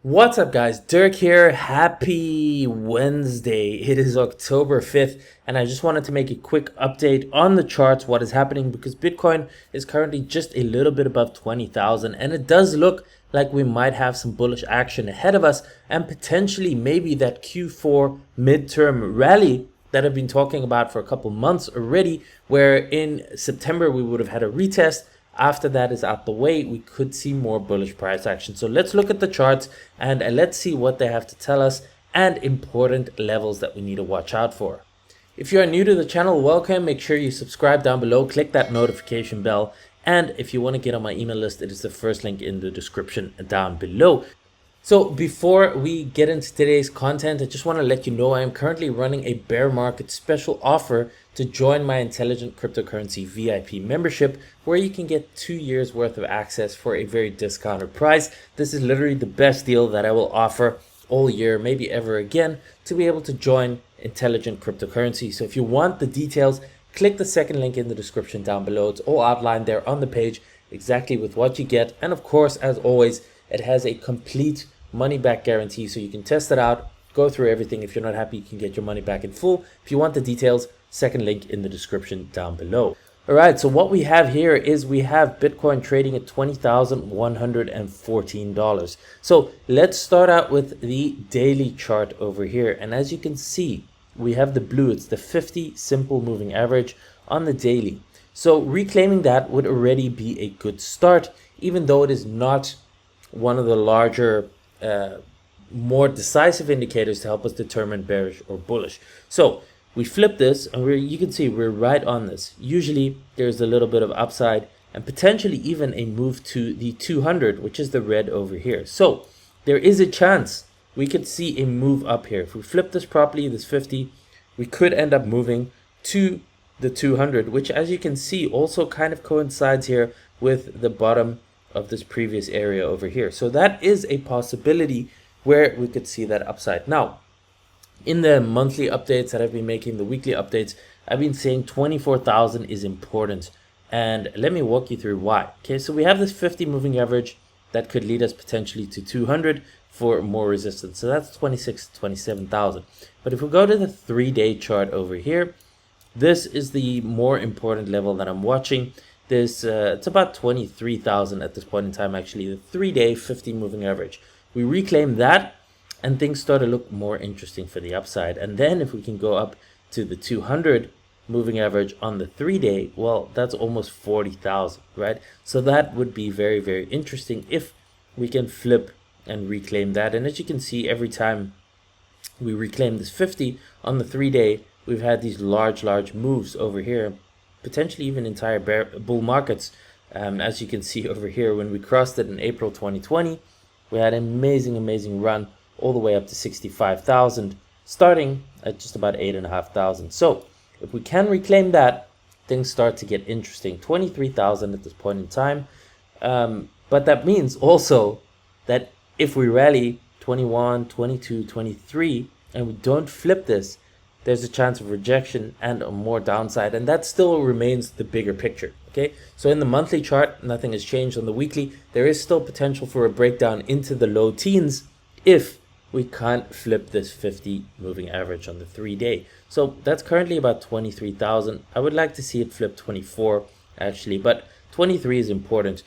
What's up, guys? Dirk here. Happy Wednesday. It is October 5th, and I just wanted to make a quick update on the charts, what is happening, because Bitcoin is currently just a little bit above 20,000, and it does look like we might have some bullish action ahead of us, and potentially maybe that Q4 midterm rally that I've been talking about for a couple months already, where in September we would have had a retest. After that is out the way, we could see more bullish price action. So let's look at the charts and let's see what they have to tell us and important levels that we need to watch out for. If you are new to the channel, welcome. Make sure you subscribe down below, click that notification bell. And if you want to get on my email list, it is the first link in the description down below. So before we get into today's content, I just want to let you know I am currently running a bear market special offer to join my Intelligent Cryptocurrency VIP membership, where you can get 2 years worth of access for a very discounted price. This is literally the best deal that I will offer all year, maybe ever again, to be able to join Intelligent Cryptocurrency. So if you want the details, click the second link in the description down below. It's all outlined there on the page, exactly with what you get. And of course, as always, it has a complete money back guarantee, so you can test it out, go through everything. If you're not happy, you can get your money back in full. If you want the details, second link in the description down below. All right, so what we have here is we have Bitcoin trading at $20,114. So let's start out with the daily chart over here. And as you can see, we have the blue, it's the 50 simple moving average on the daily. So reclaiming that would already be a good start, even though it is not one of the larger, more decisive indicators to help us determine bearish or bullish. So we flip this and you can see we're right on this. Usually there's a little bit of upside and potentially even a move to the 200, which is the red over here. So there is a chance we could see a move up here. If we flip this properly, this 50, we could end up moving to the 200, which as you can see also kind of coincides here with the bottom of this previous area over here. So that is a possibility where we could see that upside. Now, in the monthly updates that I've been making, the weekly updates, I've been saying 24,000 is important. And let me walk you through why. Okay, so we have this 50 moving average that could lead us potentially to 200 for more resistance. So that's 27,000. But if we go to the 3-day chart over here, this is the more important level that I'm watching. This it's about 23,000 at this point in time, actually, the 3-day 50 moving average. We reclaim that and things start to look more interesting for the upside. And then if we can go up to the 200 moving average on the 3-day, well, that's almost 40,000, right? So that would be very, very interesting if we can flip and reclaim that. And as you can see, every time we reclaim this 50 on the 3-day, we've had these large moves over here, potentially even entire bull markets. As you can see over here, when we crossed it in April 2020, we had an amazing run all the way up to 65,000, starting at just about 8,500. So if we can reclaim that, things start to get interesting. 23,000 at this point in time. But that means also that if we rally 21, 22, 23, and we don't flip this, there's a chance of rejection and a more downside, and that still remains the bigger picture. Okay, so in the monthly chart, nothing has changed. On the weekly, there is still potential for a breakdown into the low teens if we can't flip this 50 moving average on the 3-day. So that's currently about 23,000. I would like to see it flip 24 actually, but 23 is important.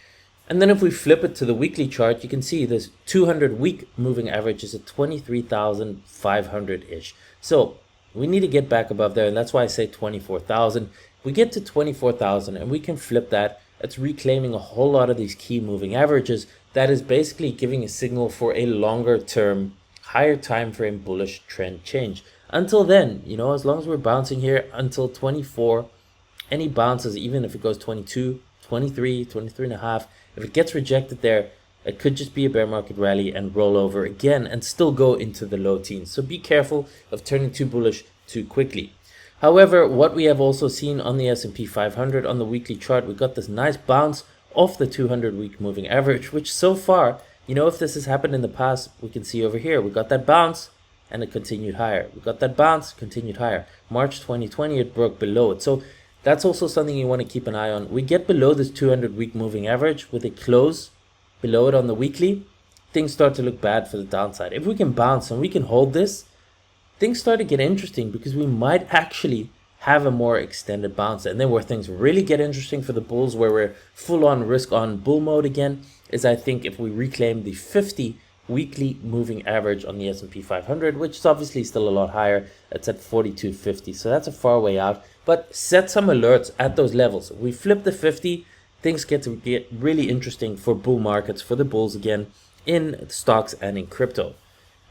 And then if we flip it to the weekly chart, you can see this 200 week moving average is at 23,500-ish. So we need to get back above there, and that's why I say 24,000. We get to 24,000 and we can flip that. It's reclaiming a whole lot of these key moving averages. That is basically giving a signal for a longer term, higher time frame bullish trend change. Until then, you know, as long as we're bouncing here until 24, any bounces, even if it goes 22, 23, 23 and a half, if it gets rejected there, it could just be a bear market rally and roll over again and still go into the low teens. So be careful of turning too bullish too quickly. However, what we have also seen on the S&P 500 on the weekly chart, we got this nice bounce off the 200 week moving average, which so far, you know, if this has happened in the past, we can see over here, we got that bounce and it continued higher. We got that bounce, continued higher. March 2020, it broke below it. So that's also something you want to keep an eye on. We get below this 200 week moving average with a close below it on the weekly, things start to look bad for the downside. If we can bounce and we can hold this, things start to get interesting because we might actually have a more extended bounce. And then where things really get interesting for the bulls, where we're full on risk on bull mode again, is I think if we reclaim the 50 weekly moving average on the S&P 500, which is obviously still a lot higher. It's at 42.50, so that's a far way out. But set some alerts at those levels. If we flip the 50, things get to get really interesting for bull markets, for the bulls again, in stocks and in crypto.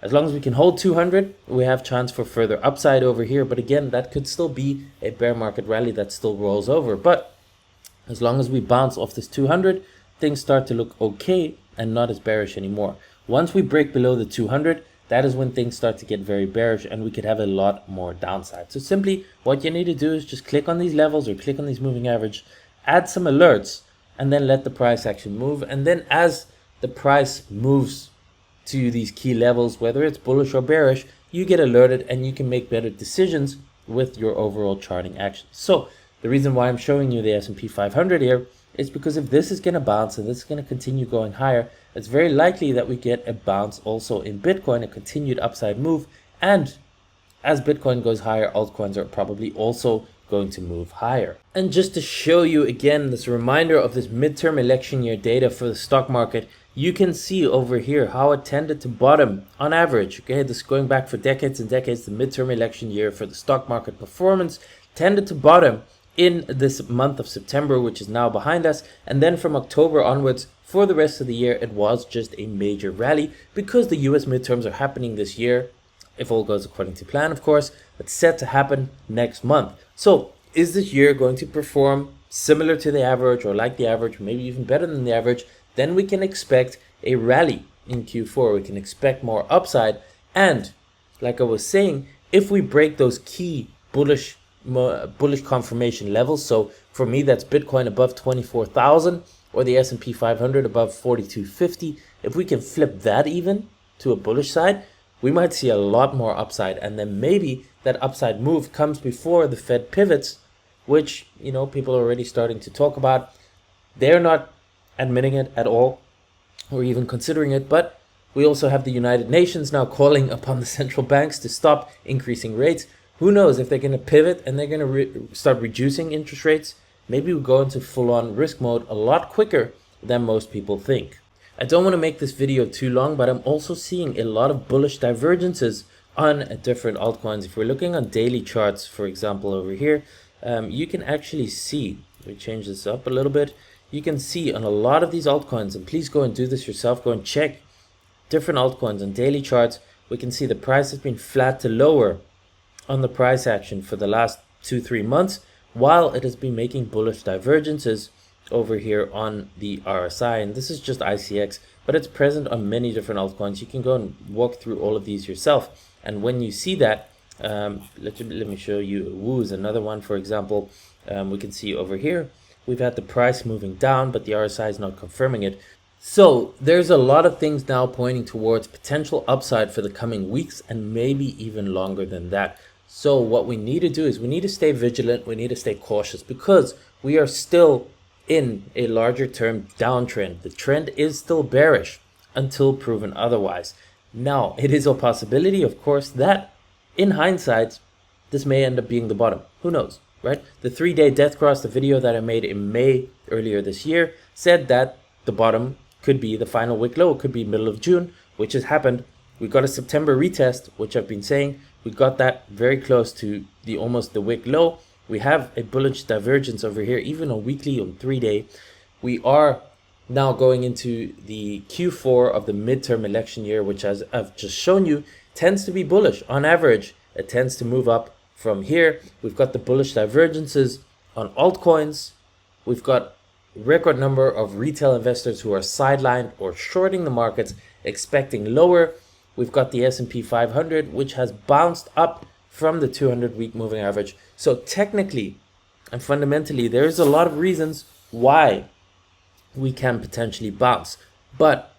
As long as we can hold 200, we have chance for further upside over here. But again, that could still be a bear market rally that still rolls over. But as long as we bounce off this 200, things start to look okay and not as bearish anymore. Once we break below the 200, that is when things start to get very bearish and we could have a lot more downside. So simply what you need to do is just click on these levels or click on these moving average, add some alerts, and then let the price action move. And then as the price moves to these key levels, whether it's bullish or bearish, you get alerted and you can make better decisions with your overall charting action. So the reason why I'm showing you the S&P 500 here is because if this is going to bounce and this is going to continue going higher, it's very likely that we get a bounce also in Bitcoin, a continued upside move. And as Bitcoin goes higher, altcoins are probably also going to move higher. And just to show you again this reminder of this midterm election year data for the stock market, you can see over here how it tended to bottom on average. Okay, this is going back for decades and decades. The midterm election year for the stock market performance tended to bottom in this month of September, which is now behind us. And then from October onwards, for the rest of the year, it was just a major rally because the US midterms are happening this year. If all goes according to plan, of course, it's set to happen next month. So is this year going to perform similar to the average or like the average, or maybe even better than the average? Then we can expect a rally in Q4. We can expect more upside. And like I was saying, if we break those key bullish confirmation levels, so for me that's Bitcoin above 24,000 or the S&P 500 above 42.50, if we can flip that even to a bullish side, we might see a lot more upside. And then maybe that upside move comes before the Fed pivots, which, you know, people are already starting to talk about. They're not admitting it at all or even considering it, but we also have the United Nations now calling upon the central banks to stop increasing rates. Who knows if they're going to pivot and they're going to start reducing interest rates? Maybe we go into full-on risk mode a lot quicker than most people think. I don't want to make this video too long, but I'm also seeing a lot of bullish divergences on different altcoins. If we're looking on daily charts, for example, over here, you can actually see, let me change this up a little bit. You can see on a lot of these altcoins, and please go and do this yourself, go and check different altcoins on daily charts. We can see the price has been flat to lower on the price action for the last 2-3 months, while it has been making bullish divergences over here on the RSI. And this is just ICX, but it's present on many different altcoins. You can go and walk through all of these yourself. And when you see that, let me show you. Woo is another one, for example. We can see over here, we've had the price moving down, but the RSI is not confirming it. So there's a lot of things now pointing towards potential upside for the coming weeks and maybe even longer than that. So what we need to do is we need to stay vigilant. We need to stay cautious because we are still in a larger term downtrend. The trend is still bearish until proven otherwise. Now, it is a possibility, of course, that in hindsight, this may end up being the bottom. Who knows, right? The 3-day death cross, the video that I made in May earlier this year, said that the bottom could be the final wick low. It could be middle of June, which has happened. We got a September retest, which I've been saying. We got that very close to almost the wick low. We have a bullish divergence over here, even on weekly, on 3-day. We are now going into the Q4 of the midterm election year, which, as I've just shown you, tends to be bullish. On average, it tends to move up from here. We've got the bullish divergences on altcoins. We've got record number of retail investors who are sidelined or shorting the markets, expecting lower. We've got the S&P 500, which has bounced up from the 200-week moving average. So technically and fundamentally, there's a lot of reasons why we can potentially bounce. But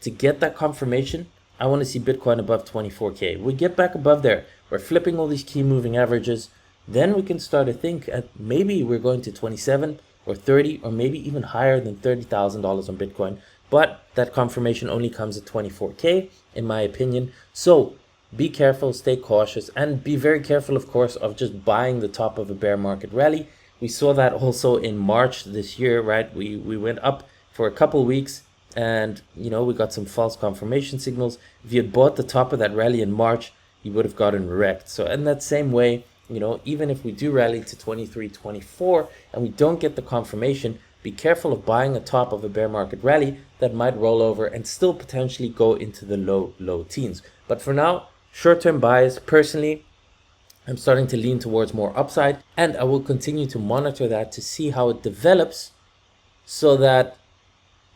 to get that confirmation, I want to see Bitcoin above 24K. We get back above there. We're flipping all these key moving averages. Then we can start to think at maybe we're going to 27 or 30 or maybe even higher than $30,000 on Bitcoin. but that confirmation only comes at 24K in my opinion. So be careful, stay cautious, and be very careful, of course, of just buying the top of a bear market rally. We saw that also in March this year, right? We went up for a couple weeks, and we got some false confirmation signals. If you had bought the top of that rally in March, you would have gotten wrecked. So in that same way, even if we do rally to 23, 24 and we don't get the confirmation, be careful of buying a top of a bear market rally that might roll over and still potentially go into the low teens. But for now, short-term buys, personally, I'm starting to lean towards more upside, and I will continue to monitor that to see how it develops so that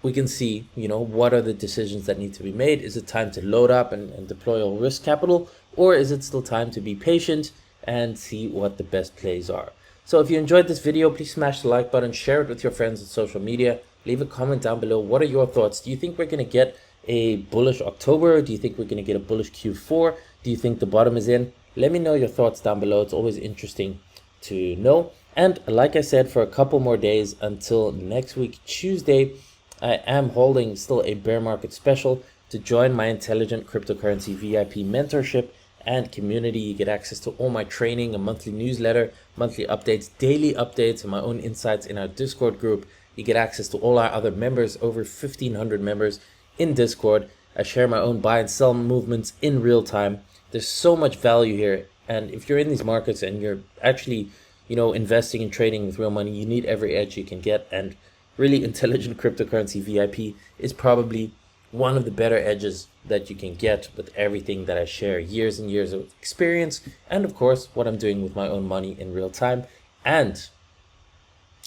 we can see, what are the decisions that need to be made. Is it time to load up and deploy all risk capital, or is it still time to be patient and see what the best plays are? So if you enjoyed this video, please smash the like button, share it with your friends on social media, leave a comment down below. What are your thoughts? Do you think we're going to get a bullish October? Do you think we're going to get a bullish Q4? Do you think the bottom is in? Let me know your thoughts down below. It's always interesting to know. And like I said, for a couple more days until next week, Tuesday, I am holding still a bear market special. To join my Intelligent Cryptocurrency VIP mentorship and community, you get access to all my training, a monthly newsletter, monthly updates, daily updates, and my own insights in our Discord group. You get access to all our other members, over 1,500 members in Discord. I share my own buy and sell movements in real time. There's so much value here, and if you're in these markets and you're actually investing and trading with real money, you need every edge you can get. And really, Intelligent Cryptocurrency VIP is probably one of the better edges that you can get with everything that I share, years and years of experience, and of course what I'm doing with my own money in real time. And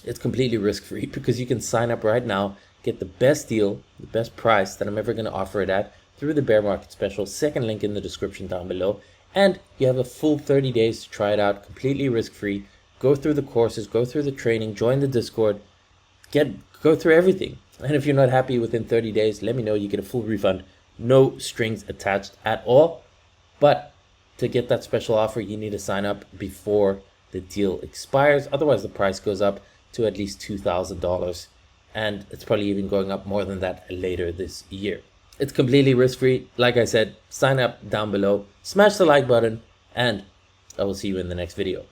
it's completely risk-free because you can sign up right now, get the best deal, the best price that I'm ever going to offer it at through the bear market special, second link in the description down below. And you have a full 30 days to try it out, completely risk-free. Go through the courses, go through the training, join the Discord, go through everything. And if you're not happy within 30 days, let me know. You get a full refund, no strings attached at all. But to get that special offer, you need to sign up before the deal expires. Otherwise, the price goes up to at least $2,000. And it's probably even going up more than that later this year. It's completely risk-free. Like I said, sign up down below, smash the like button, and I will see you in the next video.